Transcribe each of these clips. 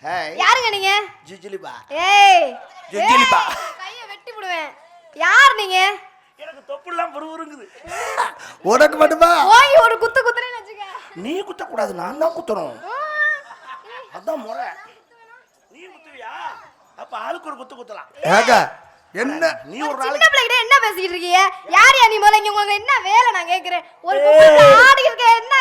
யாருங்க நீங்க? ஜிஜிலிபா. ஏய் ஜிஜிலிபா. கைய வெட்டி விடுவேன். யார் நீங்க? எனக்கு தொப்புலாம் புருங்குது. உனக்கு மட்டுமா? ஓய் ஒரு குத்து குத்துறேன்னு வெச்சுக்க. நீ குத்த கூடாது, நான் தான் குத்தணும். அதான் முறை. நீ குத்துவியா? அப்ப ஆளுக்கு ஒரு குத்து குத்தலாம். ஏங்க என்ன நீ ஒரு நாளைக்கு சின்ன பிள்ளைகிட்ட என்ன பேசிட்டு இருக்கீங்க? யார் நீ முதல்ல இங்க உங்களுக்கு என்ன வேலை நான் கேக்குறேன். ஒரு பொம்பளை ஆடி இருக்க என்ன?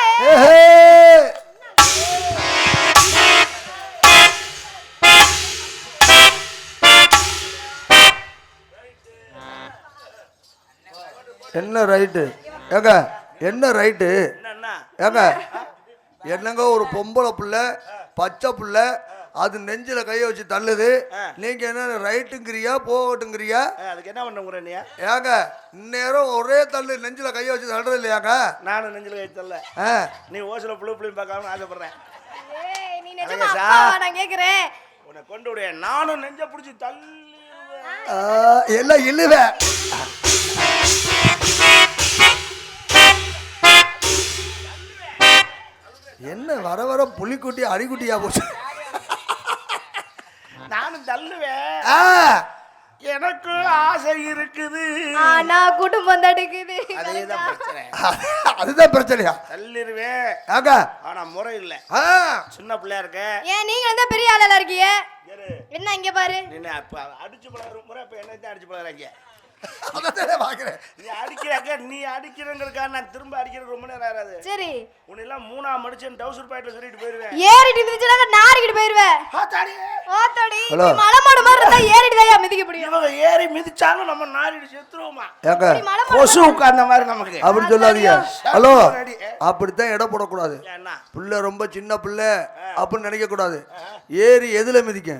என்ன ரைட்டு? ஏங்க என்ன ரைட்டு? ஏங்க என்னங்க ஒரு பொம்பளை பிள்ளை பச்சை பிள்ளை அது நெஞ்சில கைய வச்சு தள்ளுது, நீங்க என்ன ரைட்டுங்கிறியா போகட்டுங்கிறியா? அதுக்கு என்ன பண்ணுற நீ? ஏங்க இந்நேரம் ஒரே தள்ளு நெஞ்சில கைய வச்சு தள்ளுறது இல்லையாங்க? நானும் நெஞ்சில கை தள்ள. நீ ஓசல புள்ளையும் பார்க்காம ஆசைப்படுறேன். ஏய் நீ நிஜமா அப்பாவா நான் கேக்குறேன். உன்னை கொண்டு விட நானும் நெஞ்ச பிடிச்சி தள்ளி எல்லாம் இல்லுவேன். என்ன வர வர புலிக்குட்டி அடிக்குட்டியா போச்சு. நானும் தள்ளுவேன். எனக்கு ஆசை இருக்குது, ஆனா குடும்பம் தடுக்குது. அதேதான் பிரச்சனை. அதுதான் பிரச்சனையா? தள்ளிடுவேன். ஆனா முறை இல்ல. சின்ன பிள்ளையா இருக்க. ஏன் நீங்க தான் பெரிய ஆளா இருக்கீங்க? என்ன இங்க பாரு. நீ அடிச்சு பழகுற முறை இப்ப என்னதான் அடிச்சு பழகுறாங்க. நீ அடிக்கிறாக்க நீ அடிக்கிறங்கிறக்கா நான் திரும்ப அடிக்கிறது ரொம்ப நேரம் ஆகாது. சரி உன்னை எல்லாம் 3ஆம் மடிச்சேன் டவுசர் பாயிட்ல சொல்லிட்டு போயிருவேன். ஏறிட்டு மிதிச்சா நாரிக்கிட்டு போயிருவேன். ஆத்தாடி ஆத்தாடி மலமாடு மாதிரி இருந்தா ஏறிட்டு தான் மிதிக்க முடியும். இவங்க ஏறி மிதிச்சாலும் நம்ம நாரிட்டு செத்துருவோமா? கொசு உட்கார்ந்த மாதிரி நமக்கு அப்படி சொல்லாதீங்க. ஹலோ அப்படித்தான் இடம் போடக்கூடாது. பிள்ளை ரொம்ப சின்ன பிள்ளை அப்படின்னு நினைக்க கூடாது. ஏறி எதுல மிதிக்க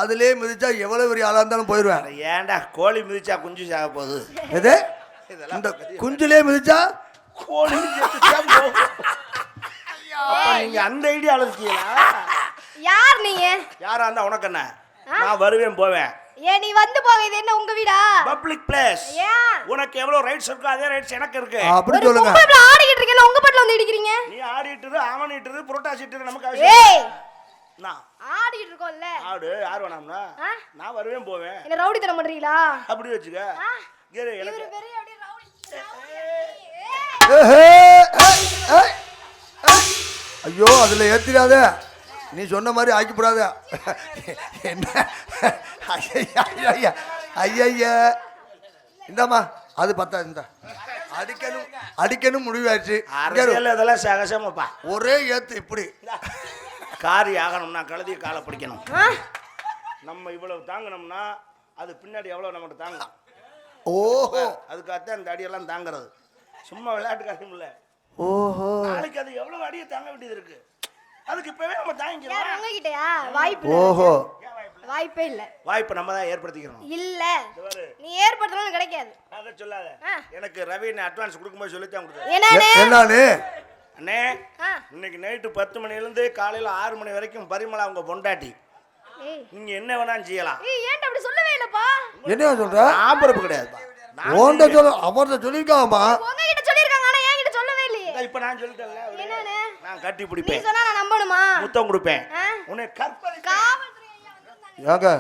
அதுலயே மிதிச்சா எவ்வளவு பெரிய ஆளா இருந்தாலும் போயிருவேன். ஏன்டா கோழி மிதிச்சா குஞ்சு சாக போகுது. எது இந்த குஞ்சுலயே மிதிச்சா கோழி நீங்க அந்த ஐடியால இருக்கீங்களா? யார் நீங்க? யாரா இருந்தா உனக்கு என்ன? நான் வருவேன் போவேன். ஏன் நீ வந்து போக இது என்ன உங்க வீடா? Public place. உனக்கு எவ்வளவு ரைட்ஸ் இருக்கோ அதே ரைட்ஸ் எனக்கு இருக்கு. அப்படி சொல்லுங்க. உங்க ஆடிக்கிட்டு இருக்கீங்க உங்க பட்ல வந்து இடிக்கிறீங்க. நீ ஆடிட்டது அவனிட்டது புரோட்டாசிட்டது நமக்கு அவசியம். ஏய் நான் ஆடிட்டு இருக்கோம்ல. ஆடு யார் வேணாம்னா நான் வருவேன் போவேன். என்ன ரவுடி தர பண்றீங்களா? அப்படி வெச்சுக்க. கேரு எனக்கு இவரு பெரிய அப்படியே ரவுடி. ஐயோ அதுல ஏத்திராத, நீ சொன்ன மாதிரி ஆக்கிப்படாத. என்ன ஐயா இந்தாமா அது பத்தாது. இந்த அடிக்கணும் முடிவாச்சு. இதெல்லாம் சகசமாப்பா. ஒரே ஏத்து இப்படி காரி ஆகணும்னா கழுதிய காலை பிடிக்கணும். நம்ம இவ்வளவு தாங்கணும்னா அது பின்னாடி எவ்வளவு நம்மகிட்ட தாங்கலாம். ஓஹோ அதுக்காகத்தான் இந்த அடியெல்லாம் தாங்கிறது. சும்மா விளையாட்டு காரியம் இல்ல. ஓஹோ நாளைக்கு அது எவ்வளவு அடியை தாங்க வேண்டியது இருக்கு. அதுக்கு இப்பவே நம்ம தாங்கிக்கலாம். உங்ககிட்டயா வாய்ப்பு இல்ல. ஓஹோ வாய்ப்பே இல்ல. வாய்ப்பு நம்ம தான் ஏற்படுத்திக்கணும். இல்ல நீ ஏற்படுத்தணும் கிடைக்காது. அத சொல்லாத. எனக்கு ரவி அட்வான்ஸ் கொடுக்கும்போது சொல்லி தான் கொடுத்தேன். என்னன்னு அண்ணே இன்னைக்கு நைட்டு 10 மணில இருந்து காலையில 6 மணி வரைக்கும் பரிமளா உங்க பொண்டாட்டி. நீங்க என்ன வேணாலும் செய்யலாம். ஏன்டா அப்படி சொல்லவே இல்லப்பா? என்ன சொல்ற? ஆம்பரப்பு கிடையாதுப்பா. ஓண்ட சொல்ல அவர்ட்ட சொல்லிருக்காமா? உங்ககிட்ட சொல்லிருக்காங்க ஆனா என்கிட்ட சொல்லவே இல்லையே. இப்ப நான் சொல்லிட்டேன்ல. என்னன்னு? நான் கட்டி பிடிப்பேன். நீ சொன்னா நான் நம்பணுமா? முத்தம் கொடுப்பேன். உன்னை கற்பனை காவல்துறை ஐயா வந்திருக்காங்க. யாங்க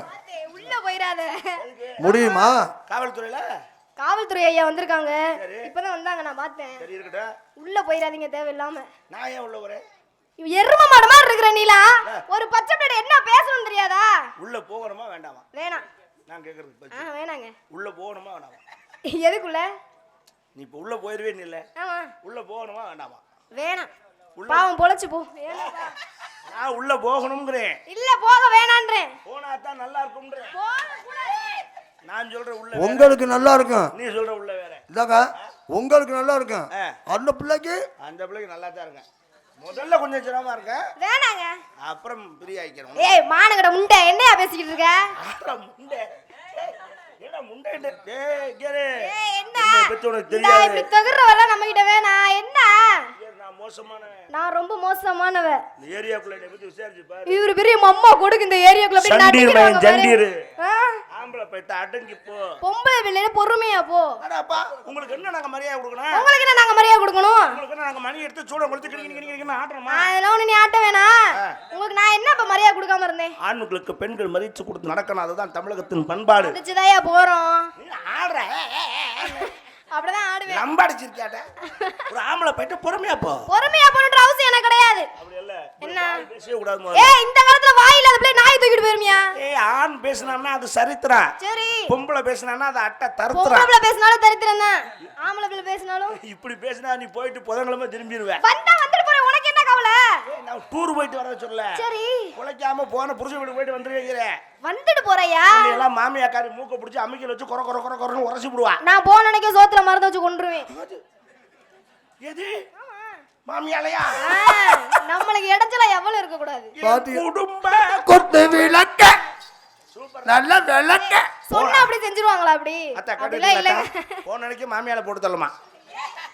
உள்ள போயிராத. முடியுமா? காவல்துறையில காவல்துறை ஐயா வந்திருக்காங்க. இப்பதான் வந்தாங்க நான் பார்த்தேன். சரி இருக்கட்டும். உள்ள போயிராதீங்க தேவையில்லாம. நான் ஏன் உள்ள வரேன்? எரும மாடு மாதிரி இருக்கற நீலா. ஒரு பச்சை பிள்ளை என்ன பேசணும் தெரியாதா? உள்ள போகணுமா வேண்டாமா? வேணாம். நான் கேக்குறது பச்சை. வேணாங்க. உள்ள போகணுமா வேண்டாமா? எதுக்குள்ள? நீ இப்ப உள்ள போயிருவே நீ இல்ல. ஆமா. உள்ள போகணுமா வேண்டாமா? வேணாம். பாவம் பொளச்சு போ. நான் உள்ள போகணும்ங்கறேன். இல்ல போக வேணான்றேன். போனா தான் நல்லா இருக்கும்ன்றேன். போக கூடாது. நான் சொல்ற உள்ள உங்களுக்கு நல்லா இருக்கும். நீ சொல்ற உள்ள வேற. இதாங்க உங்களுக்கு நல்லா இருக்கும். அந்த பிள்ளைக்கு நல்லா தான் இருக்கு. முதல்ல கொஞ்சம் சிரமமா இருக்கு. வேணாங்க. அப்புறம் ஃப்ரீ ஆயிக்கிறோம். ஏய் மானங்கட முண்டை என்னையா பேசிக்கிட்டு இருக்க? முண்டை. ஏடா முண்டை டேய் கேரே. ஏய் என்ன? பெத்தோட தெரியாது. இப்படி தகறவல நம்ம கிட்ட வேணாம். என்ன? நான் மோசமானவன். நான் ரொம்ப மோசமானவன். இந்த ஏரியாக்குள்ள என்ன பத்தி விசாரிச்சு பாரு. இவரு பெரிய மம்மா கொடுக்கு இந்த ஏரியாக்குள்ள போய் நடிக்கிறாங்க. ஜண்டீர். ஆ? ஆம்பள போயிட்டு அடங்கி போ. பொம்பளை பிள்ளை பொறுமையா போ. அடாப்பா உங்களுக்கு என்ன நாங்க மரியாதை கொடுக்கணும்? உங்களுக்கு என்ன நாங்க மரியாதை கொடுக்கணும்? உங்களுக்கு என்ன நாங்க மணி எடுத்து சூட கொடுத்து கிணி ஆடுறோமா? அதெல்லாம் ஒண்ணு நீ ஆட்ட வேணாம். உங்களுக்கு நான் என்ன இப்ப மரியாதை கொடுக்காம இருந்தேன்? ஆண்களுக்கு பெண்கள் மதிச்சு கொடுத்து நடக்கணும், அதுதான் தமிழகத்தின் பண்பாடு. அதுச்சுதாயா போறோம். நீ ஆடுற அப்படிதான் ஆடுவேன். நம்பாடிச்சிருக்காட்ட ஒரு ஆம்பளை போயிட்டு பொறுமையா போ. பொறுமையா போன்ற அவசியம் எனக்கு கிடையாது. அப்படி இல்ல என்ன பேசவே கூடாது. ஏய் இந்த காலத்துல வாய் இல்லாத பிள்ளை நாய் தூக்கிட்டு போயிருமியா? ஏய் ஆண் பேசினான்னா அது சரித்திரம். சரி. பொம்பளை பேசினான்னா அது அட்டை தருத்திரம். பொம்பளை பிள்ளை பேசினாலும் தரித்திரம் தான். ஆம்பளை பிள்ளை பேசினாலும் இப்படி பேசினா நீ போயிட்டு புதன்கிழமை திரும்பிடுவே. வந்தா வந்துட்டு போறேன், உனக்கு என்ன கவலை? நான் டூர் போயிட்டு வர சொல்ல. சரி. குலைக்காம போன புருஷன் வீட்டு போயிட்டு வந்துருவீங்க. வந்துட்டு போறையா? எல்லாம் மாமியாக்காரி மூக்க பிடிச்சி அம்மிக்கல வச்சு கொர கொர கொர கொரன்னு உரசி விடுவா. நான் போன அன்னைக்கு சோத்துல மருந்து வச்சு கொன்றுவேன். எது மாமியாலையா? நம்மளுக்கு இடைஞ்சல எவ்வளவு இருக்க கூடாது. குடும்ப கொத்து விளக்க நல்ல விளக்க சொன்னா அப்படி செஞ்சிருவாங்களா? அப்படி அத்தா அப்படிலாம் இல்ல. போன அன்னைக்கு மாமியால போட்டு தள்ளுமா.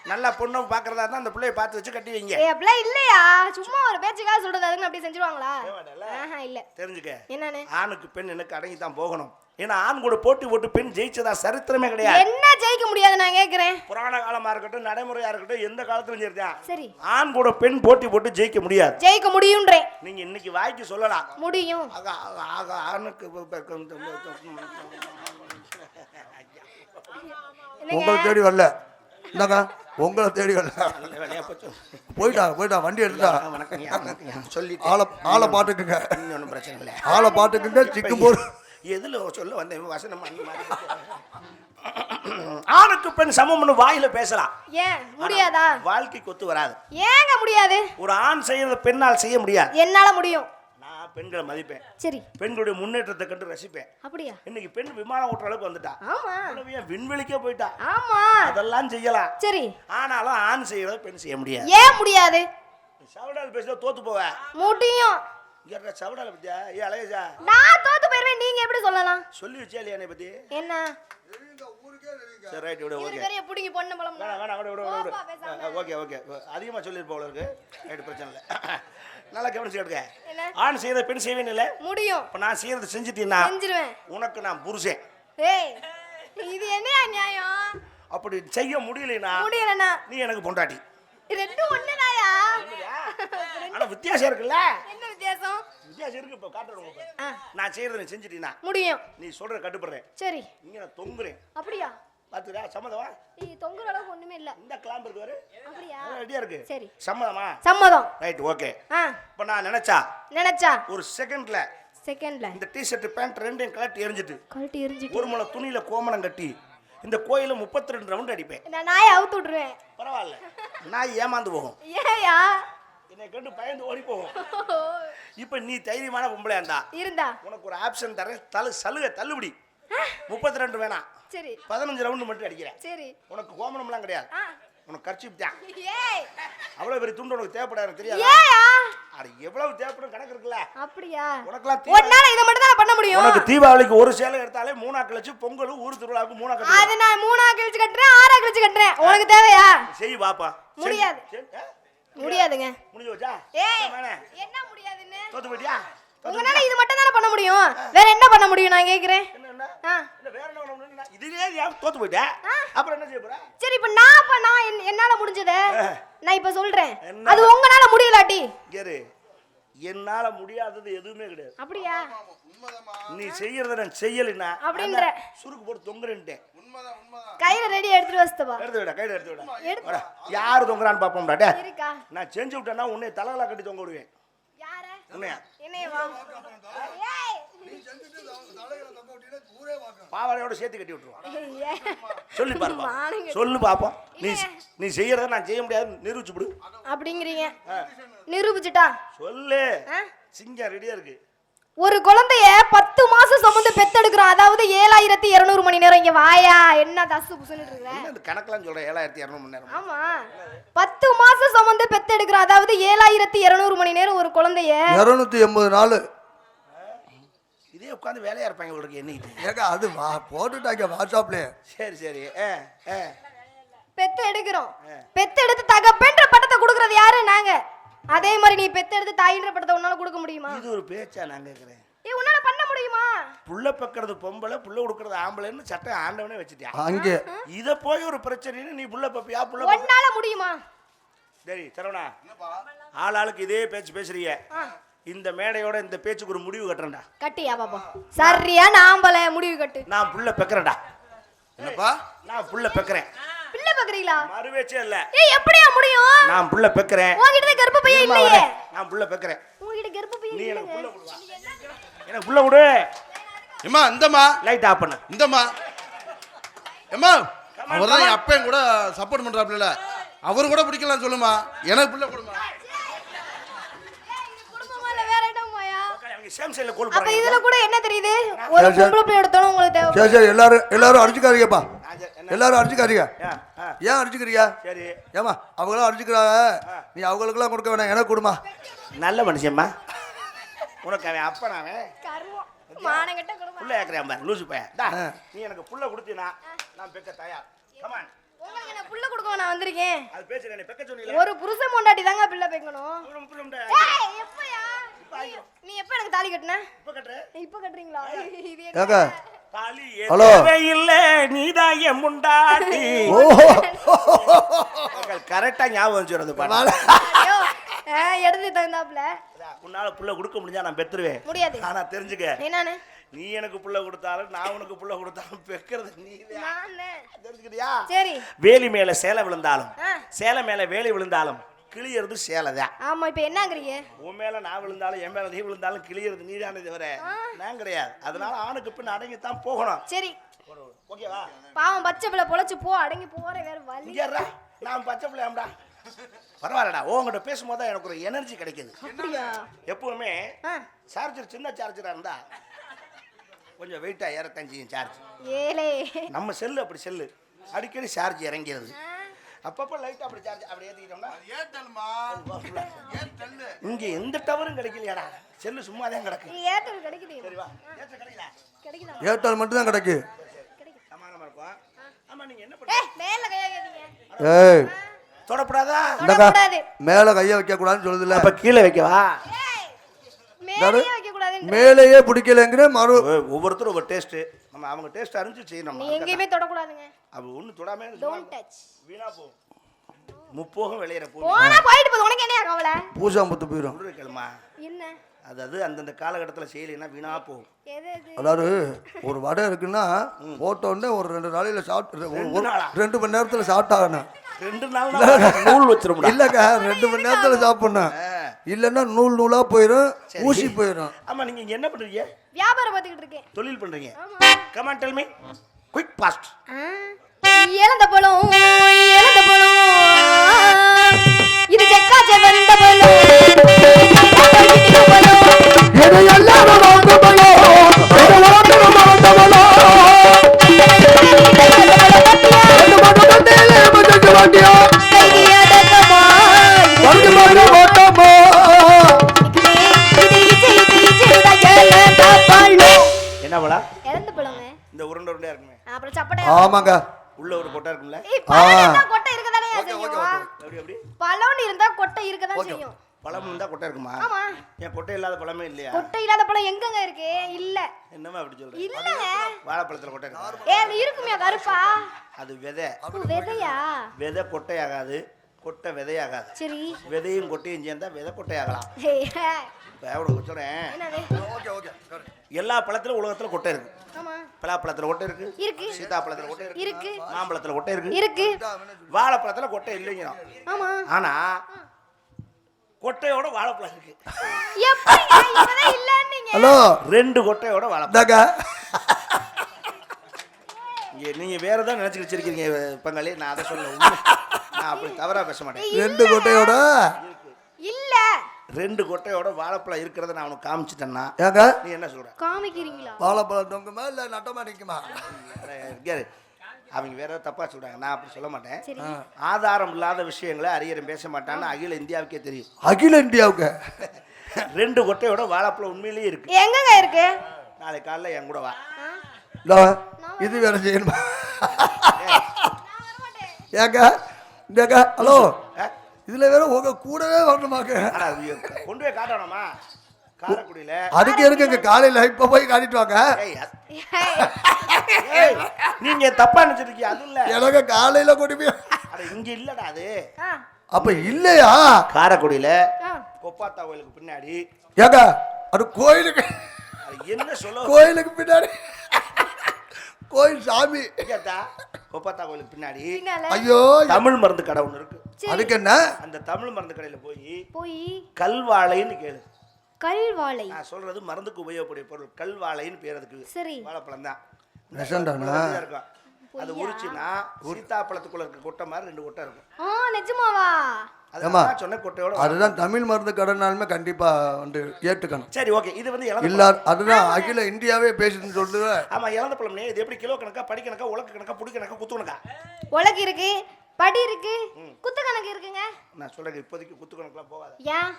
நல்லா பொண்ணு பாக்குறதா இருந்தா அந்த பிள்ளைய பார்த்து வச்சு கட்டி வைங்க. ஏய் அப்படிலாம் இல்லையா, சும்மா ஒரு பேச்சுக்காக சொல்றது, அதுக்கு அப்படி செஞ்சிருவாங்களா? இல்ல. தெரிஞ்சுக்க, என்னன்னு? ஆணுக்கு பெண் எனக்கு அடங்கி தான் போகணும். ஏன்னா ஆண் கூட போட்டி போட்டு பெண் ஜெயிச்சதா சரித்திரமே கிடையாது. என்ன ஜெயிக்க முடியாது நான் கேக்குறேன். புராண காலமா இருக்கட்டும் நடைமுறையா இருக்கட்டும் எந்த காலத்திலும் சரிதான். சரி. ஆண் கூட பெண் போட்டி போட்டு ஜெயிக்க முடியாது. ஜெயிக்க முடியும்ன்றேன். நீங்க இன்னைக்கு வாய்க்கு சொல்லலாம் முடியும். ஆணுக்கு உங்களை தேடி வரல. என்னங்க உங்களை தேடி வரல. போயிட்டா வண்டி எடுத்தா. சொல்லி ஆளை பாட்டுக்குங்க. ஒன்றும் பிரச்சனை இல்லை. ஆளை பாட்டுக்குங்க. சிக்கும் போது எதுல சொல்ல வந்த வசனம் ஆணுக்கு பெண் சமம்னு வாயில பேசலாம். ஏன் முடியாதா? வாழ்க்கைக்கு ஒத்து வராது. ஏங்க முடியாது? ஒரு ஆண் செய்யறத பெண்ணால் செய்ய முடியாது. என்னால முடியும். நான் பெண்களை மதிப்பேன். சரி. பெண்களுடைய முன்னேற்றத்தை கண்டு ரசிப்பேன். அப்படியா? இன்னைக்கு பெண் விமானம் ஓட்டுற அளவுக்கு வந்துட்டா. ஆமா. விண்வெளிக்கே போயிட்டா. ஆமா. அதெல்லாம் செய்யலாம். சரி. ஆனாலும் ஆண் செய்யறத பெண் செய்ய முடியாது. ஏன் முடியாது? சவடால் பேசுறத தோத்து போவ. முடியும். சவடால பத்தியா? ஏ அழகா நான் தோத்து போயிருவேன், நீங்க எப்படி சொல்லலாம்? சொல்லி வச்சா இல்லையா என்னை பத்தி? என்ன? சரி ரைட் விடு. ஓகே இருக்கறிய புடிங்கி பொண்ணு பழம். வேணாம் விடு. ஓகே அதிகமா சொல்லிரு போல இருக்கு. ரைட் பிரச்சனை இல்ல. நல்லா கவனிச்சு கேளுங்க. ஆண் செய்யறத பெண் செய்வேன் இல்ல? முடியும். இப்ப நான் செய்யறது செஞ்சிட்டீனா செஞ்சிருவேன். உனக்கு நான் புருஷன். ஏய் இது என்னையா நியாயம்? அப்படி செய்ய முடியலனா நீ எனக்கு பொண்டாட்டி. ரெண்டும் ஒண்ணுதாயா? ஆனா வித்தியாசம் இருக்குல்ல? என்ன வித்தியாசம்? வித்தியாசம் இருக்கு. இப்ப காட்டுறேன் உங்களுக்கு. நான் செய்யறத நீ செஞ்சிட்டீனா முடியும். நீ சொல்ற கட்டுப்படுறேன். சரி. இங்க நான் தொங்குறேன். அப்படியா? பாத்துடா சம்மதமா? நீ தொங்குற அளவுக்கு ஒண்ணுமே இல்ல. இந்த கிளாம்ப் இருக்கு பாரு. அப்படியா? ரெடியா இருக்கு. சரி. சம்மதமா? சம்மதம். Right okay. இப்ப நான் நினைச்சா ஒரு செகண்ட்ல இந்த டி-ஷர்ட் பேண்ட் ரெண்டையும் கழட்டி எரிஞ்சிட்டு ஒரு முளை துணியில கோமணம் கட்டி இந்த கோயில 32 ரவுண்ட் அடிப்பேன். நான் நாயை அவுத்து விட்டுருவேன். பரவாயில்ல. நாய் ஏமாந்து போகும். ஏயா? என்னை கண்டு பயந்து ஓடி போகும். இப்ப நீ தைரியமான பொம்பளை இருந்தா உனக்கு ஒரு ஆப்ஷன் தரேன். சலுகை தள்ளுபடி. 32 வேணாம். சரி. 15 ரவுண்ட் மட்டும் அடிக்கிறேன். சரி. உனக்கு கோமணம்லாம் கிடையாது. உனக்கு கர்ச்சீப் தான். ஏய் அவ்வளவு பெரிய துண்டு உனக்கு தேவைப்படாது தெரியாது. ஏயா? அட எவ்வளவு தேவைப்படும் கணக்கு இருக்குல்ல? அப்படியா? உனக்குலாம் ஒண்ணால இத மட்டும் தான் பண்ண முடியும். உனக்கு தீபாவளிக்கு ஒரு சேலை எடுத்தாலே 3 கழிச்சு பொங்கல் ஊர் திருவிழாவுக்கு 3 கட்டு. அது நான் 3 கழிச்சு கட்டறேன் 6 கழிச்சு கட்டறேன். உனக்கு தேவையா? செய் பாப்பா. முடியாது. முடியாதுங்க. முடிஞ்சு போச்சா? ஏய் என்ன முடியாதுன்னு? தோத்து போடியா? உங்களால இது மட்டும் தான பண்ண முடியும். வேற என்ன பண்ண முடியும் நான் கேக்குறேன். என்ன இல்ல வேற என்ன பண்ண முடியும்? இதுலயே ஏன் தோத்து போய்ட்ட? அப்புறம் என்ன செய்ய போற? சரி இப்ப நான் என்னால முடிஞ்சதே நான் இப்ப சொல்றேன். அது உங்களால முடியலாட்டி கேரு. என்னால முடியாதது எதுவுமே கிடையாது. அப்படியா? நீ செய்யறத நான் செய்யலனா அப்படிங்கற சுருக்கு போட்டு தொங்குறேன்ட்டேன். உண்மைதான். கையில ரெடி எடுத்துட்டு வஸ்தபா. கையில எடுத்து விட. யார் தொங்குறான்னு பாப்போம்டா. டேய் இருக்கா? நான் செஞ்சு விட்டேன்னா உன்னை தலகலா கட்டி தொங்க விடுவேன். யார? உன்னையா? என்னையவா? ஏய் நீ செஞ்சிட்டு தலகலா தொங்க விட்டீனா ஊரே வாக்கும். பாவாடையோட சேர்த்து கட்டி விட்டுருவான். சொல்லி பாருப்பா. சொல்லு பாப்போம். நீ செய்யறத நான் செய்ய முடியாது நிரூபிச்சு விடு. அப்படிங்கறீங்க. நிரூபிச்சிட்டா? சொல்லு. சிங்கம் ரெடியா இருக்கு. ஒரு குழந்தைய 10 மாசம் சுமந்து பெத்தெடுக்குறோம். அதாவது 7200 மணி நேரம். இங்க வாயா என்ன தசு புசுன்னு இருக்கற? என்ன கணக்கெல்லாம் சொல்ற 7200 மணி நேரம்? ஆமா 10 மாசம் சுமந்து பெத்தெடுக்குறோம். அதாவது 7200 மணி நேரம் ஒரு குழந்தைய 280 நாள் இதே உட்கார்ந்து வேலையா இருப்பாங்க உங்களுக்கு என்னைக்கு. ஏங்க அது போட்டுட்டாங்க வாட்ஸ்அப்ல. சரி பெத்து எடுக்கிறோம். பெத்து எடுத்து தகப்பன்ற பட்டத்தை கொடுக்கறது யாரு? நாங்க. அதே மாதிரி நீ பெத்து எடுத்து தாயின்ற பட்டத்தை உன்னால கொடுக்க முடியுமா? இது ஒரு பேச்சா நான் கேக்குறேன். உன்னால பண்ண முடியுமா? புள்ள பெக்கிறது பொம்பளை, புள்ள கொடுக்கறது ஆம்பளைன்னு சட்டம் ஆண்டவனே வச்சுட்டியா. அங்கே இத போய் ஒரு பிரச்சனைன்னு நீ புள்ள பப்பியா புள்ள ஒன்னால முடியுமா? சரி சரவணா, ஆளாளுக்கு இதே பேச்சு பேசுறீங்க. இந்த மேடையோட இந்த பேச்சுக்கு ஒரு முடிவு கட்டுறேன்டா. கட்டியா பாப்பா? சரியா நாம்பல முடிவு கட்டு. நான் புள்ள பெக்கறேன்டா. என்னப்பா? நான் புள்ள பெக்கறேன். பிள்ளை பெக்கறீங்களா? மறுவேச்சே இல்ல. ஏய் எப்படியா முடியும்? நான் புள்ள பெக்கறேன். உன்கிட்ட கர்ப்பப்பையே இல்லையே. நான் புள்ள பெக்கறேன். உன்கிட்ட கர்ப்பப்பையே நீ இல்ல. எனக்கு புள்ள கொடு. எனக்கு புள்ள கொடு. எம்மா இந்தம்மா லைட் ஆஃப் பண்ணு. இந்தம்மா எம்மா அவர்தான் என் அப்பன் கூட சப்போர்ட் பண்றாப்ல, அவரு கூட பிடிக்கலாம் சொல்லுமா, எனக்கு பிள்ளை கொடுமா. குடும்பமால வேற இடம் போயா? அவங்க சேம் சைடுல கோல் அப்ப போறாங்க. இதுல கூட என்ன தெரியுது? ஒரு பொம்பளை பிள்ளை எடுத்தோம் உங்களுக்கு தேவை. சரி சரி, எல்லாரும் அடிச்சுக்காதீங்கப்பா, எல்லாரும் அடிச்சுக்காதீங்க. ஏன் அடிச்சுக்கிறீங்க? சரி ஏமா அவங்களாம் அடிச்சுக்கிறாங்க, நீ அவங்களுக்கெல்லாம் கொடுக்க வேணாம், எனக்கு கொடுமா. நல்ல மனுஷம்மா. உனக்கு அவன் அப்பனாவே கர்வம் மானங்கட்ட குடும்பம். புள்ள ஏக்கறேன் பாரு லூசு பையன். டா நீ எனக்கு புள்ள கொடுத்தீனா நான் பெக்க தயார். Come on. உங்களுக்கு என்ன புள்ள கொடுக்க நான் வந்திருக்கேன். அது பேசுறேன், நீ பெக்க சொன்னீல. ஒரு புருஷன் பொண்டாட்டி தாங்க பிள்ளை பெக்கணும். ஏய் எப்பயா? நீ எப்ப எனக்கு தாலி கட்டுன? இப்ப கட்டற? இப்ப கட்டுறீங்களா? இது ஏங்க தாலி ஹலோ இல்ல நீதான் என் முண்டாட்டி. கரெக்டா ஞாபகம் வச்சுறது பாரு. ஐயோ எடுத்து தந்தாப்ல. உன்னால புள்ள கொடுக்க முடிஞ்சா நான் பெத்துருவேன். முடியாது. ஆனா தெரிஞ்சுக்க, என்னன்னு? நீ எனக்கு புள்ள கொடுத்தாலும் நான் உனக்கு புள்ள கொடுத்தாலும் பெக்கிறது நீதான். நானே. தெரிஞ்சுக்கிட்டியா? சரி. வேலி மேல சேலை விழுந்தாலும் சேலை மேல வேலி விழுந்தாலும் கிளியறது சேலைதான். ஆமா இப்ப என்னங்கறீங்க? உன் மேல நான் விழுந்தாலும் என் மேல நீ விழுந்தாலும் கிளியறது நீதானே தவிர நான் கிடையாது. அதனால ஆணுக்கு பின்ன அடங்கித்தான் போகணும். சரி ஓகேவா? பாவம் பச்சை பிள்ளை பொழைச்சு போ, அடங்கி போற வேற வழி. இங்கறா நான் பச்சை பிள்ளையாம்டா. பரவாயில்லடா, உங்ககிட்ட பேசும்போது தான் எனக்கு ஒரு எனர்ஜி கிடைக்குது. அப்படியா? எப்பவுமே சார்ஜர் சின்ன சார்ஜரா இருந்தா கொஞ்சம் வெயிட்டா ஏறத்தான் செய்யும் சார்ஜ். ஏலே நம்ம செல்லு அப்படி செல்லு அடிக்கடி சார்ஜ் இறங்கிறது. அப்பப்போ லைட் அப்படி சார்ஜ் அப்படி ஏற்றிக்கிட்டோம்னா இங்க எந்த டவரும் கிடைக்கலையாடா, செல்லு சும்மா தான் கிடக்கு. ஏர்டெல் கிடைக்குது. சரிவா? ஏர்டெல் கிடைக்கல, கிடைக்குதா? ஏர்டெல் மட்டும் தான் கிடைக்கு. சமாதானமா இருக்கும். ஆமா நீங்க என்ன ஏய் மேல கைய வைக்காதீங்க. ஏய் தொடப்படாதா? தொடக்கூடாது. மேல கைய வைக்க கூடாதுன்னு சொல்லுதுல, அப்ப கீழே வைக்கவா? ஏய் மேலே வைக்க கூடாதுன்னு. மேலேயே பிடிக்கலங்கற மறு ஒவ்வொருத்தரும் ஒவ்வொரு டேஸ்ட். நம்ம அவங்க டேஸ்ட் அறிஞ்சு செய்யணும். நீ எங்கேயுமே தொடக்கூடாதுங்க. அது ஒண்ணு தொடாம டோன்ட் டச். வீணா போகும். முப்போகம் வெளியற போகும். போனா போயிட்டு போது, உனக்கு என்ன கவலை? பூசா முத்து போயிடும். சொல்ற கேளுமா, என்ன அதாவது அந்தந்த காலகட்டத்தில் செய்யலைன்னா வீணா போகும். எது எது? அதாவது ஒரு வடை இருக்குன்னா போட்டோன்னே ஒரு 2 நாளையில சாப்பிட்டு 2 மணி நேரத்துல சாப்பிட்டாகணும். 2 நாள் நூல் வச்சிருப்பா. இல்லக்கா 2 மணி நேரத்துல சாப்பிடணும், இல்லைன்னா நூல் நூலா போயிடும், ஊசி போயிடும். ஆமா நீங்க இங்க என்ன பண்றீங்க? வியாபாரம் பார்த்துக்கிட்டு இருக்கேன். தொழில் பண்றீங்க. Come on tell me quick fast. இழந்த பழம் இழந்த பழம் இது செக்கா செவந்த பழம் இது எல்லாரும் வாங்க பழம், இது வாங்க வாங்க பழம். இது மடமண்டேலே மடக்கு வாட்டியா கையடக்கமா வந்து வாங்க ஓட்டமா. என்ன பழம்? இழந்த பழங்க. இந்த உருண்டை உருண்டையா இருக்குமே, அப்புறம் சப்பட்டை. ஆமாங்க, உள்ள ஒரு கொட்டை இருக்கும்ல. ஏய் பழம் இருந்தா கொட்டை இருக்கதானே செய்யும். எப்படி எப்படி? பழம் இருந்தா கொட்டை இருக்கதான் செய்யும். பழம் இருந்தா கொட்டை இருக்குமா? ஆமா. ஏன் கொட்டை இல்லாத பழமே இல்லையா? கொட்டை இல்லாத பழம் எங்கங்க இருக்கு? இல்ல என்னமா அப்படி சொல்ற? இல்லங்க. வாழைப்பழத்துல கொட்டை இருக்கு. ஏ அது இருக்குமே கருப்பா. அது விதை. விதையா? விதை கொட்டையாகாது, கொட்டை விதையாகாது. சரி விதையும் கொட்டையும் சேர்ந்தா விதை கொட்டையாகலாம். சொல்றேன், ஓகே ஓகே. எல்லா பழத்திலும் உலகத்துல கொட்டை இருக்கு. ஆமா. பலாப்பழத்துல கொட்டை இருக்கு, இருக்கு. சீதாப்பழத்துல கொட்டை இருக்கு, இருக்கு. மாம்பழத்துல கொட்டை இருக்கு, இருக்கு. வாழைப்பழத்துல கொட்டை இல்லைங்க. ஆமா. ஆனா கொட்டையோட வாழைப்பழம் இருக்கு. எப்படி இதெல்லாம் இல்லன்னீங்க? ஹலோ 2 கொட்டையோட வாழைப்பழம். தாக்கா நீங்க வேற ஏதாவது நினைச்சு வச்சிருக்கீங்க பங்காளி. நான் அதை சொல்ல, நான் அப்படி தவறா பேச மாட்டேன். 2 கொட்டையோட இல்ல 2 கொட்டையோட வாழைப்பழம் இருக்கிறத நான் உனக்கு காமிச்சிட்டேன்னா ஏங்க நீ என்ன சொல்ற? காமிக்கிறீங்களா? வாழைப்பழம் தொங்குமா இல்ல நட்டமா நிக்குமா? அவங்க வேற ஏதாவது தப்பா சொல்றாங்க, நான் அப்படி சொல்ல மாட்டேன். சரி. ஆதாரம் இல்லாத விஷயங்களை அறியரும் பேச மாட்டான்னு அகில இந்தியாவுக்கே தெரியும். அகில இந்தியாவுக்கு 2 கொட்டையோட வாழைப்பழம் உண்மையிலேயே இருக்கு. எங்கங்க இருக்கு? நாளை காலைல என் கூட வா. இது வேற செய்யணுமா? ஏங்க இந்தக்கா ஹலோ இதுல வேற உங்க கூடவே வரணுமாக்க? கொண்டு போய் காட்டணுமா? காரைக்குடியில அதுக்கு இருக்குங்க காலையில இப்ப போய் காட்டிட்டு வாங்க. நீங்க தப்பா நினைச்சிருக்கீங்க. அது இல்ல எனக்கு காலையில கூட்டி போய் அட இங்க இல்லடா அது. அப்ப இல்லையா? காரைக்குடியில கொப்பாத்தா கோயிலுக்கு பின்னாடி. ஏங்க அது கோயிலுக்கு என்ன சொல்ல? கோயிலுக்கு பின்னாடி கோயில் சாமி கொப்பாத்தா கோயிலுக்கு பின்னாடி ஐயோ தமிழ் மருந்து கடை ஒண்ணு இருக்கு. அதுக்கு என்ன? அந்த தமிழ் மருந்து கடையில போய் கல்வாழைன்னு கேளு. கல்வாழை நான் சொல்றது மருந்துக்கு உபயோகக்கூடிய பொருள். கல்வாழைன்னு பேர் அதுக்கு. சரி. வாழைப்பழம் தான் இருக்கும். அது உரிச்சுனா சீத்தாப்பழத்துக்குள்ள இருக்க கொட்டை மாதிரி 2 கொட்டை இருக்கும். நிஜமாவா? சொன்ன கொட்டையோட அதுதான் தமிழ் மருந்து கடைனாலுமே கண்டிப்பா வந்து ஏற்றுக்கணும். சரி ஓகே. இது வந்து இல்ல அதுதான் அகில இந்தியாவே பேசுதுன்னு சொல்லுது. ஆமா இழந்த பழம். இது எப்படி கிலோ கணக்கா, படி கணக்கா, உலக்கு கணக்கா, புடி கணக்கா, குத்து கணக்கா? உலக்கு இருக்கு, படி இருக்கு, குத்து கணக்கு இருக்குங்க. நான் சொல்றேன் இப்போதைக்கு குத்து கணக்குலாம் போகாத. ஏன்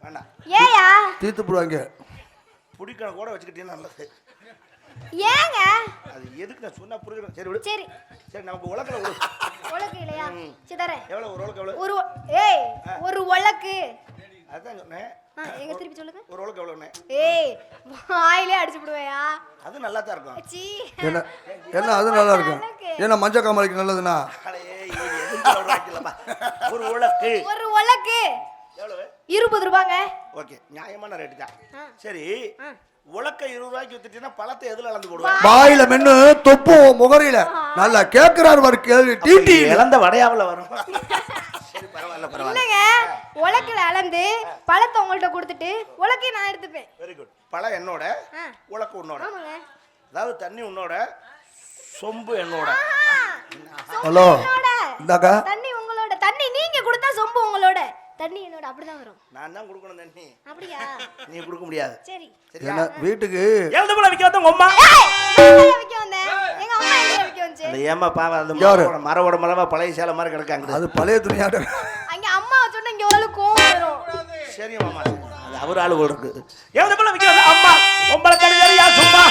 வேண்டாம். ஏயா தீத்து போடுவாங்க. புடி கணக்கு கூட வச்சுக்கிட்டீங்கன்னா நல்லது. ஏங்க அது எதுக்கு நான் சொன்னா புரியுது. சரி விடு. சரி சரி நமக்கு உலக்குல ஒரு உலக்கு இல்லையா? சிதற எவ்வளவு ஒரு உலக்கு எவ்வளவு? ஒரு உலக்கு. அதான் சொன்னேன். எங்க திருப்பி சொல்லுங்க. ஒரு உலக்கு எவ்வளவுனே? வாயிலே அடிச்சு விடுவேயா? அது நல்லா தான் இருக்கும். சீ என்ன அது நல்லா இருக்கும். ஏன்னா மஞ்சள் காமாலைக்கு நல்லதுன்னா ஒரு உலக்கு. ஒரு உலக்கு எவ்வளவு? 20 ரூபாங்க. ஓகே நியாயமான ரேட்டு தான். சரி உலக்க 20 ரூபாய்க்கு வித்துட்டீங்கன்னா பழத்தை எதுல அளந்து போடுவா? வாயில மென்னு தொப்பு முகரையில நல்லா கேக்குறாரு வர கேள்வி. டீட்டி இழந்த வடையாவல வரும். சரி பரவாயில்ல பரவாயில்ல. இல்லங்க உலக்கில அளந்து பழத்தை உங்கள்ட்ட கொடுத்துட்டு உலக்கை நான் எடுத்துப்பேன். Very good. பழம் என்னோட, உலக்கு உன்னோட. ஆமாங்க. அதாவது தண்ணி உன்னோட, சொம்பு என்னோட. ஹலோ இந்தாக்கா தண்ணி உங்களோட, தண்ணி நீங்க கொடுத்தா சொம்பு உங்களோட, தண்ணி என்னோட. அப்படிதான் வரும். நான் தான் கொடுக்கணும் தண்ணி. அப்படியா? நீ கொடுக்க முடியாது. சரி என்ன வீட்டுக்கு எழுத போல விக்க வந்த உங்க அம்மா. விக்க வந்தேன். எங்க அம்மா எங்க விக்க வந்துச்சு? அந்த ஏமா பாவ அந்த மரவோட மரமா பழைய சேலை மாதிரி கிடக்காங்க. அது பழைய துணியாட்ட. அங்க அம்மா சொன்னா இங்க ஒரு கோவம் வரும். சரி மாமா. அது அவர் ஆளு போல இருக்கு. எழுத போல விக்க வந்த அம்மா உங்கள கடிதறியா சும்மா.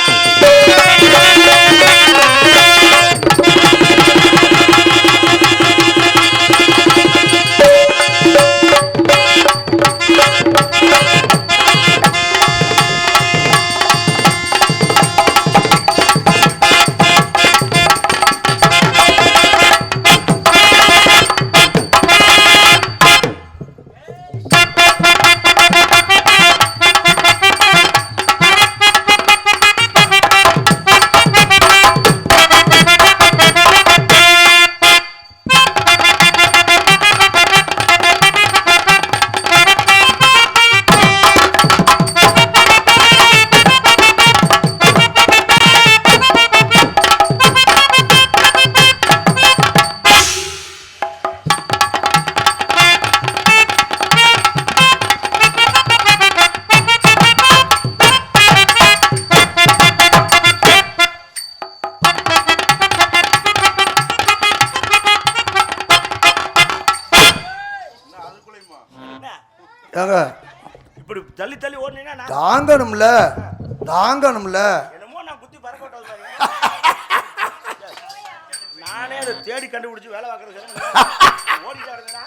இப்படி தள்ளி தள்ளி ஓடுனீனா தாங்கணும்ல தாங்கணும்ல. என்னமோ நான் குத்தி பறக்கோட்டது பாரு. நானே அதை தேடி கண்டுபிடிச்சு வேலை பார்க்கறது ஓடிட்டு வரேன்னா.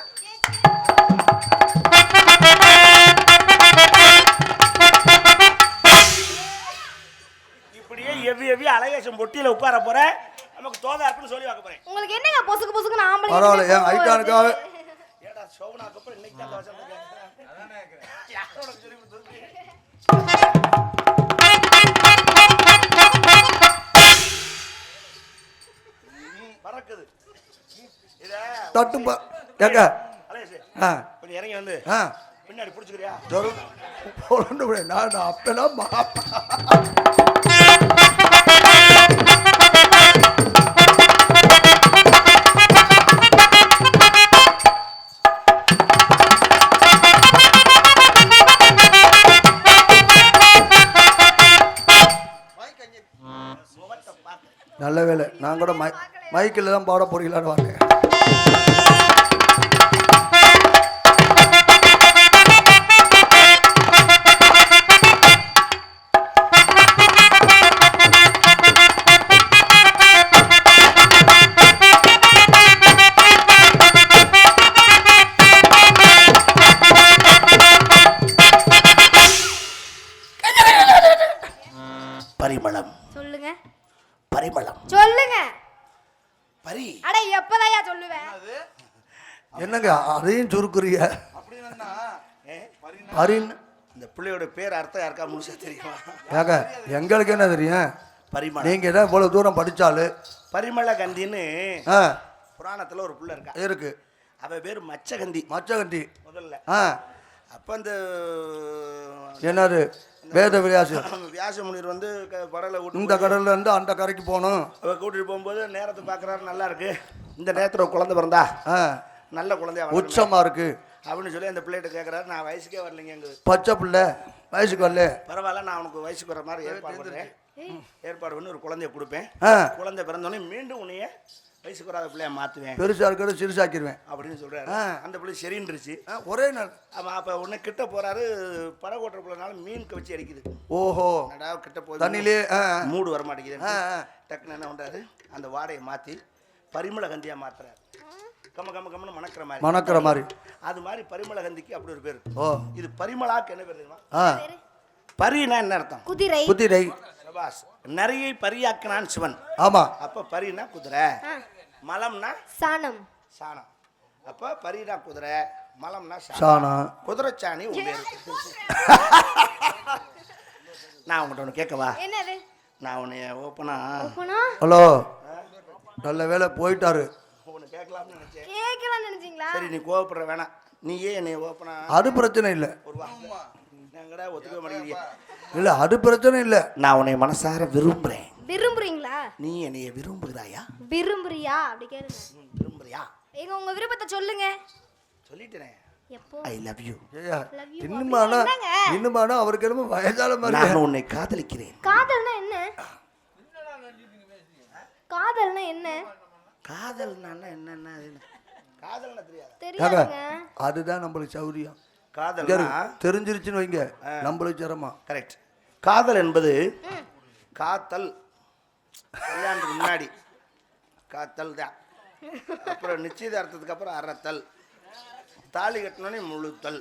இப்படியே எவ்வி அழகேசம் பொட்டியில உட்கார போறேன். நமக்கு தோதா இருக்குன்னு சொல்லி பார்க்க போறேன். உங்களுக்கு என்னங்க பொசுக்கு பொசுக்கு ஆம்பளை? பரவாயில்ல என் ஐட்டானுக்காக. ஏடா சோவனாக்கு அப்புறம் இன்னைக்கு தான் வசந்த கேக்குறேன். யாரோட சொல்லி கொடுத்தது? பறக்குது. இத தட்டுப்பா கேக்க. அழகேசே கொஞ்சம் இறங்கி வந்து பின்னாடி பிடிச்சுக்கிறியா? நான் அப்பெல்லாம் நல்ல வேலை. நான் கூட மைக்கில் தான் பாட போறீங்களான்னு வாங்க. பரிமளம். சொல்லுங்க. பரிமளம் சொல்லுங்க. பரி. அட எப்பதாயா சொல்லுவேன்? என்னங்க அதையும் சுருக்குறீங்க? பரின் இந்த பிள்ளையோட பேர் அர்த்தம் யாருக்கா முழுசா தெரியுமா? ஏங்க எங்களுக்கு என்ன தெரியும்? பரிமளம். நீங்க தான் இவ்வளவு தூரம் படிச்சாலும் பரிமள கந்தின்னு புராணத்துல ஒரு புள்ள இருக்கா இருக்கு. அவ பேர் மச்சகந்தி. மச்சகந்தி முதல்ல. அப்ப அந்த என்னது வேத வியாச முனிவர் வந்து கடலை இந்த கடல்ல இருந்து அந்த கரைக்கு போகணும். அவ கூட்டிட்டு போகும்போது நேரத்தை பாக்குறாரு, நல்லா இருக்கு, இந்த நேரத்துல குழந்தை பிறந்தா நல்ல குழந்தையா உச்சமா இருக்கு அப்படின்னு சொல்லி அந்த பிள்ளைகிட்ட கேட்கறாரு. நான் வயசுக்கே வரலைங்க, எங்க பச்சை பிள்ளை வயசுக்கு வரல, பரவாயில்ல நான் உனக்கு வயசுக்கு வர மாதிரி ஏற்பாடு பண்ணி ஒரு குழந்தைய கொடுப்பேன். குழந்தை பிறந்தோடனே மீண்டும் உன்னைய வயசுக்கு வராத பிள்ளைய மாத்துவேன், பெருசா இருக்கிறத சிறுசாக்கிடுவேன் அப்படின்னு சொல்றாரு. அந்த பிள்ளை சரின்றுச்சு ஒரே நாள். ஆமா, அப்ப உன்னை கிட்ட போறாரு, படம் ஓட்டுற பிள்ளைனால மீன் கவச்சி அடிக்குது. ஓஹோ, கிட்ட போய் தண்ணிலே மூடு வர மாட்டேங்குது. டக்குன்னு என்ன பண்றாரு, அந்த வாடையை மாத்தி பரிமள கந்தியா மாத்துறாரு. கம்மன்னு மணக்கிற மாதிரி. அது மாதிரி பரிமள கந்திக்கு அப்படி ஒரு பேரு. இது பரிமளாக்கு என்ன பேர் தெரியுமா? பரினா என்ன அர்த்தம்? குதிரை. குதிரை. நிறைய பரியாக்கினான் சிவன். ஆமா. அப்ப பரினா குதிரை, மலம்னா சாணம். சாணம். அப்ப பரினா குதிரை, மலம்னா சாணம். குதிரை சாணி உன் பேரு. நான் உங்கள்கிட்ட ஒன்று கேட்கவா? என்னது? நான் உன்னை ஓப்பனா. ஹலோ, நல்ல வேலை போயிட்டாரு. கேட்கலாம்னு நினைச்சேன். கேட்கலாம்னு நினைச்சீங்களா? சரி, நீ கோவப்படுற வேணாம், நீயே என்னை ஓப்பனா. அது பிரச்சனை இல்லை. ஒரு நாங்கடா ஒத்துக்க மாட்டேங்கிறீங்க. இல்ல அது பிரச்சனை இல்லை. நான் உன்னை மனசார விரும்புறேன். விரும்புறீங்களா? நீ என்னைய விரும்புகிறாயா? விரும்புறியா? அப்படி கேளுங்க. விரும்புறியா? ஏங்க உங்க விருப்பத்தை சொல்லுங்க. சொல்லிட்டேனே. எப்போ? I love you. இன்னுமானா அவருக்கு என்னமோ வயசான மாதிரி. நான் உன்னை காதலிக்கிறேன். காதல்னா என்ன? காதல்னா என்ன? காதல்னா என்னன்னா காதல்னா தெரியாதா? அதுதான் நம்மளுக்கு சௌரியம். காதல் தெரிஞ்சிருச்சுன்னு வைங்க, நம்மளுக்கு சிரமம். கரெக்ட். காதல் என்பது காத்தல், கல்யாணத்துக்கு முன்னாடி காத்தல் தான். அப்புறம் நிச்சயதார்த்தத்துக்கு அப்புறம் அறத்தல், தாலி கட்டினோடனே முழுத்தல்,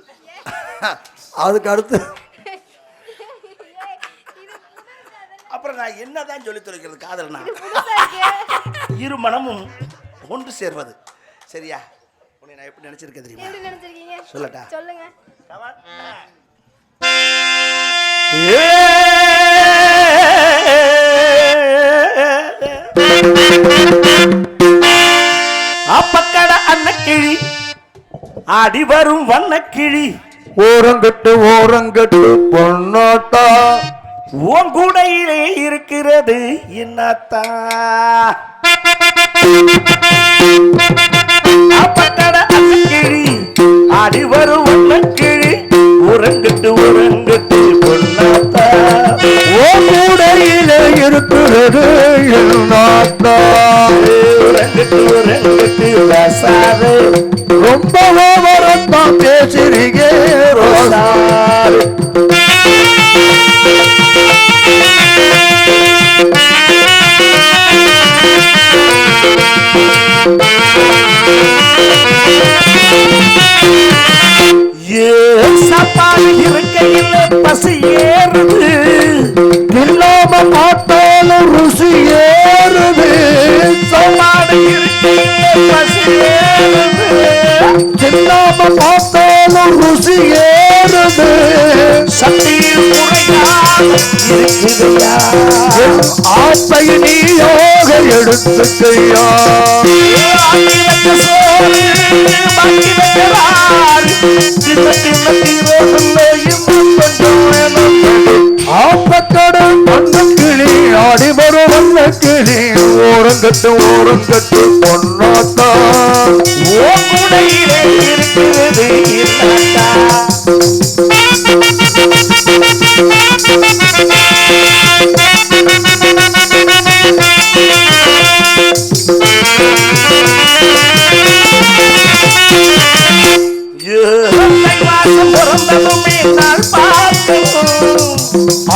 அதுக்கு அடுத்து அப்புறம் நான் என்னதான் சொல்லி தொலைக்கிறது. காதல்னா இரு மனமும் ஒன்று சேர்வது. சரியா? உன்னை நான் எப்படி நினைச்சிருக்கேன் தெரியுமா? எப்படி நினைச்சிருக்கீங்க? சொல்லட்டா? சொல்லுங்க. அப்பக்கட அன்னக்கிளி ஆடி வரும் வண்ணக்கிளி, ஓரங்கட்டு பொன்னாத்தா உன் கூடையிலே இருக்கிறது என்னத்தா. அப்பக்கட அன்னக்கிளி ஆடி வரும் வண்ணக்கிளி, ஓரங்கட்டு பொன்னாத்தா உன் கூடையிலே இருக்கிறது என்னத்தா. ஓரங்கட்டு பேசாது, ரொம்ப ஓவரத்தான் பேசுறீங்க ரோசாரு. சாப்பாடு இருக்கையில் பசி ஏறுது, இல்லாம மாட்டாலும் ருசி ஏறுது. சாப்பாடு இருக்கையில் பசி ஏறுது, இல்லாம மாட்டாலும் ருசி ஏறுது. சக்தியில் இருக்குதையா, ஆசை நீயாக எடுத்துக்கையா. ஆப்பக்கடன் வந்த கிளி ஆடி வரும் வந்த கிளி, ஓரங்கட்டு பொன்னாத்தா உன் கூடையிலே இருக்கிறது என்னத்தா.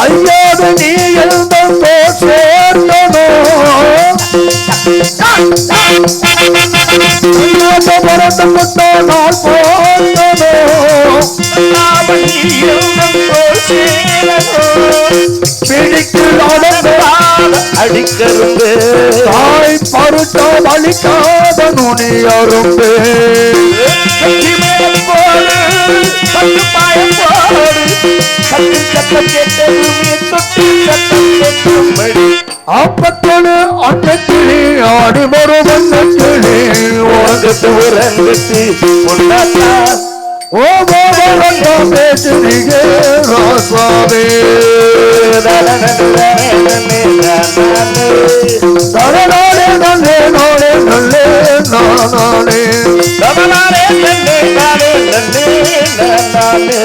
ஐயோடு நீ எழுந்த சேர்ந்தனோ, புரண்டு முட்ட நாள் போந்தனோ, பிடிக்கு அடிக்கரும்பு தாய் பருத்தா வலிக்காத நுனி அரும்பு ஆப்பத்தோடு அன்னத்திலே ஆடி வரும் வண்ணத்திலே உறங்கட்டு உறங்கட்டு பொன்னாத்தா ஓ பாபா பேசுறீங்க ராசாவே தரநாளே நல்லே நாளே நல்லே நானே தவனாலே நன்னே நானே நன்னே நானே